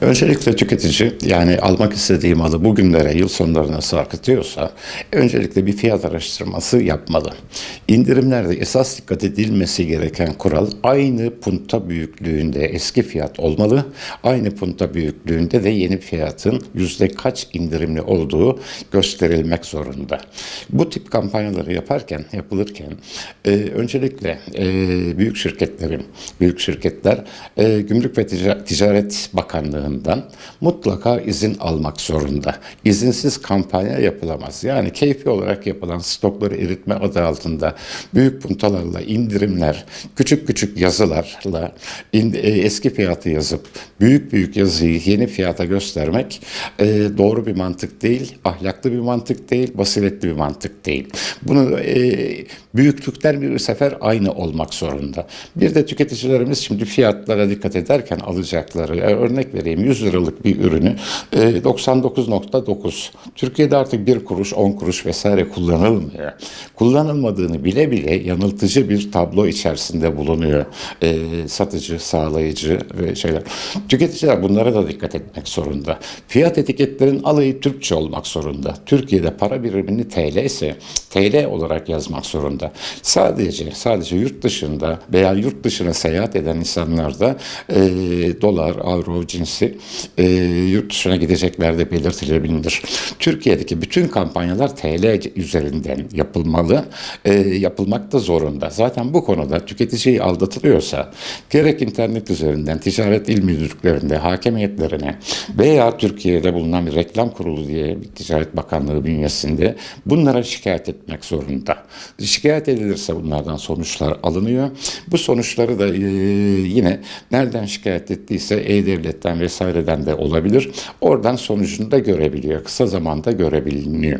Öncelikle tüketici yani almak istediği malı bugünlere, yıl sonlarına sarkıtıyorsa öncelikle bir fiyat araştırması yapmalı. İndirimlerde esas dikkat edilmesi gereken kural aynı punta büyüklüğünde eski fiyat olmalı. Aynı punta büyüklüğünde de yeni fiyatın yüzde kaç indirimli olduğu gösterilmek zorunda. Bu tip kampanyaları yapılırken öncelikle büyük şirketler Gümrük ve Ticaret Bakanlığı'ndan mutlaka izin almak zorunda. İzinsiz kampanya yapılamaz. Yani keyfi olarak yapılan stokları eritme adı altında büyük puntalarla indirimler, küçük küçük yazılarla eski fiyatı yazıp büyük yazıyı yeni fiyata göstermek doğru bir mantık değil, ahlaklı bir mantık değil, basiretli bir mantık değil. Bunu büyüklükler bir sefer aynı olmak zorunda. Bir de tüketicilerimiz şimdi fiyatlara dikkat ederken alacakları, örnek vereyim 100 liralık bir ürünü 99,9. Türkiye'de artık 1 kuruş, 10 kuruş vesaire kullanılmıyor. Kullanılmadığını bile bile yanıltıcı bir tablo içerisinde bulunuyor. Satıcı, sağlayıcı ve şeyler. Tüketiciler bunlara da dikkat etmek zorunda. Fiyat etiketlerin alayı Türkçe olmak zorunda. Türkiye'de para birimini TL ise TL olarak yazmak zorunda. Sadece yurt dışında veya yurt dışına seyahat eden insanlar da dolar, avro cinsi yurt dışına gideceklerde belirtilebilir. Türkiye'deki bütün kampanyalar TL üzerinden yapılmalı, yapılmak da zorunda. Zaten bu konuda tüketiciyi aldatılıyorsa gerek internet üzerinden ticaret il müdürlüklerinde, hakimiyetlerine veya Türkiye'de bulunan bir reklam kurulu diye bir Ticaret Bakanlığı bünyesinde bunlara şikayet etmek zorunda. Şikayet edilirse bunlardan sonuçlar alınıyor. Bu sonuçları da yine nereden şikayet ettiyse E-Devlet'ten vesaireden de olabilir. Oradan sonucunu da görebiliyor. Kısa zamanda görebiliniyor.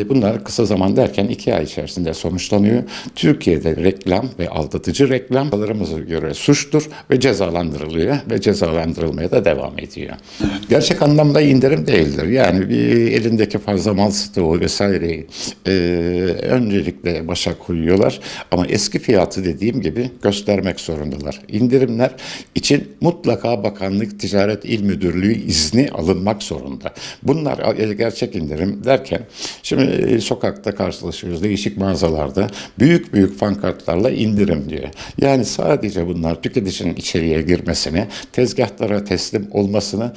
Bunlar kısa zaman derken 2 ay içerisinde sonuçlanıyor. Türkiye'de reklam ve aldatıcı reklamlarımıza göre suçtur ve cezalandırılıyor ve cezalandırılmaya da devam ediyor. Gerçek anlamda indirim değildir. Yani bir elindeki fazla mal stoğu vesaireyi öncelikle başa koyuyorlar ama eski fiyatı dediğim gibi göstermek zorundalar. İndirimler için mutlaka Bakanlık Ticaret İl Müdürlüğü izni alınmak zorunda. Bunlar gerçek indirim derken şimdi sokakta karşılaşıyoruz değişik mağazalarda büyük pankartlarla indirim diyor. Yani sadece bunlar tüketicinin içeriye girmesini, tezgahlara teslim olmasını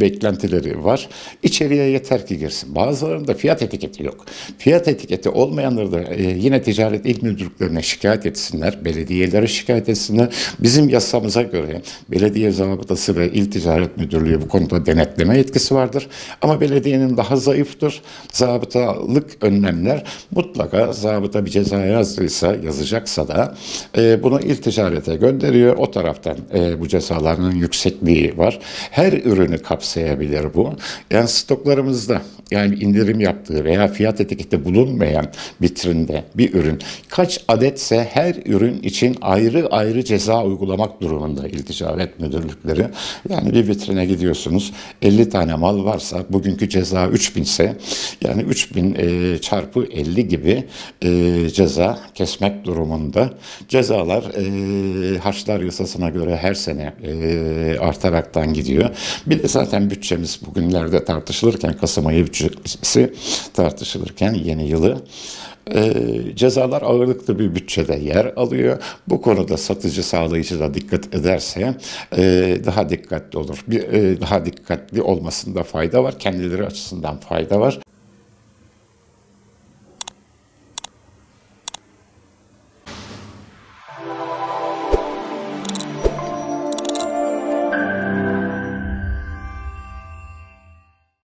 beklentileri var. İçeriye yeter ki girsin. Bazılarında fiyat etiketi yok. Fiyat etiketi olmayanları da yine ticaret il müdürlüklerine şikayet etsinler, belediyelere şikayet etsinler. Bizim yasamıza göre belediye zabıtası ve il ticaret müdürlüğü bu konuda denetleme yetkisi vardır. Ama belediyenin daha zayıftır. Zabıtalık önlemler mutlaka zabıta bir ceza yazacaksa da bunu il ticarete gönderiyor. O taraftan bu cezaların yüksekliği var. Her ürünü kapsayabilir bu. Yani stoklarımızda yani indirim yaptığı veya fiyat etiketi bulunmayan vitrinde bir ürün kaç adetse her ürün için ayrı ceza uygulamak durumunda il ticaret müdürlükleri. Yani bir vitrine gidiyorsunuz 50 tane mal varsa bugünkü ceza 3000 ise yani 3000 çarpı 50 gibi ceza kesmek durumunda. Cezalar harçlar yasasına göre her sene artaraktan gidiyor. Bir de zaten bütçemiz bugünlerde tartışılırken Kasım ayı bütçesi tartışılırken yeni yılı cezalar ağırlıklı bir bütçede yer alıyor. Bu konuda satıcı, sağlayıcı da dikkat ederse daha dikkatli olur. Daha dikkatli olmasında fayda var. Kendileri açısından fayda var.